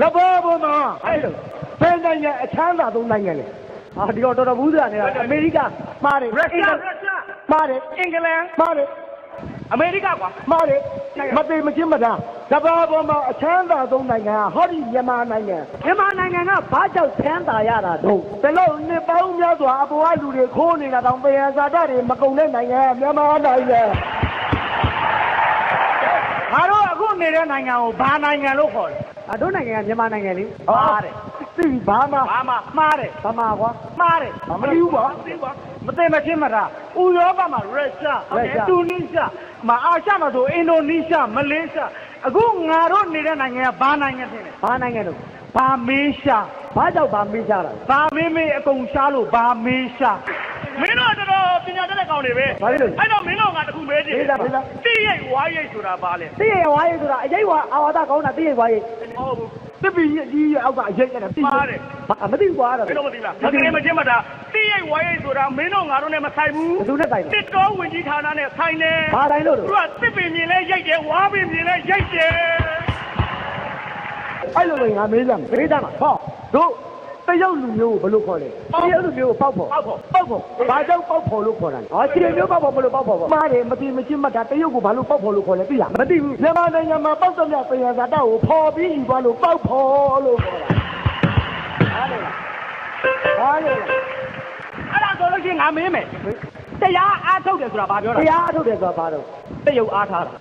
ကဘာပေါ်မှာအဲ့လိုဘယ်နိုင်ငံအချမ်းသာဆုံးနိုင်ငံလဲဟာဒီတော့တော်တော်ဘူးစားနေတာအမေရိကမှားတယ်ရုရှားမှားတယ်အင်္ဂလန် မှားတယ် အမေရိကကွာ မှားတယ်မသိမချင်းမသားကဘာပေါ်မှာအချမ်းသာဆုံးနိုင်ငံဟောဒီမြန်မာနိုင်ငံကဘာကြောင့်ချမ်းသာရတာတော့ဘယ်လိုနှစ်ပေါင်းများစွာအပေါ်ကလူတွေခိုးနေတာတောင်ပေရန်ဇာတတွေမကုန်တဲ့နိုင်ငံမြန်မာနိုင်ငံ ငါတို့အခုနေတဲ့နိုင်ငံကိုဘာနိုင်ငံလို့ခေါ်လဲ အတို့နိုင်ငံကမြန်မာနိုင်ငံလေ မှားတယ် သိဘာမှ ဘာမှမှားတယ် ဗမာကွာ မှားတယ် မသိဘူးကွာ မသိမချင်းမတာဥရောပမှာရုရှားတူနီးရှားမအာရှမှာဆိုအင်ဒိုနီးရှားမလေးရှားအခုငါတို့နေတဲ့နိုင်ငံကဘာနိုင်ငံဖြစ်လဲ ဘာနိုင်ငံတော့ ဘာမေးရှား ဘာကြောင့်ဗာမေးကြတာလဲ ဘာမေးအကုန်ရှားလို့ဘာမေးရှားမင်းတို့တော်တော်ပညာတတ်တဲ့ကောင်တွေပဲ ဘာလို့လဲ အဲ့တော့မင်းတို့ကတခုမေးကြည့် မေးတာ တိရိတ်ဝါရိတ်ဆိုတာဘာလဲ သိရဝါရေးဆိုတာအရေးဝါအာဝါဒကောင်းတာသိရဝါရေး ဟုတ်ဘူး သစ်ပီကြီးအောက်ကအရေးရတယ်သိ မှားတယ် မသိဘူးကွာတော့ မင်းတို့မသိလားမသိမချင်းမတာတိရိတ်ဝါရိတ်ဆိုတာမင်းတို့ငါတို့နဲ့မဆိုင်ဘူး ဘယ်သူနဲ့ဆိုင်လဲ တစ်တော်ဝင်ကြီးဌာနနဲ့ဆိုင်တယ် ဘာတိုင်းလို့ သူကတစ်ပင်မြင်လဲရိုက်တယ်ဝါပင်မြင်လဲရိုက်တယ် အဲ့လိုလေငါမေးကြမယ်မေးကြမှာဟောတို့တရုတ်လူမျိုးကိုဘယ်လိုခေါ်လဲတရုတ်လူမျိုးကိုပေါက်ဖို့ဘာကြောင့်ပေါက်ဖို့လို့ခေါ်တာလဲဟောခြေမျိုးပေါက်ဖို့ဘယ်လိုပေါက်ဖို့မှားတယ်မသိမချင်းမတာတရုတ်ကိုဘာလို့ပေါက်ဖို့လို့ခေါ်လဲသိလားမသိဘူးမြန်မာနိုင်ငံမှာပေါက်သမျှပြည်ဇာတ်ကိုဖော်ပြီးယူသွားလို့ပေါက်ဖို့လို့ခေါ်တာဟာလေဟာလေ အဲ့ဒါဆိုလို့ရှိရင်ငါမင်းမယ်တရားအားထုတ်တယ်ဆိုတာဘာပြောတာ တရားအထုတ်တယ်ဆိုတာဘာတော့ တရုတ်အားထားတာ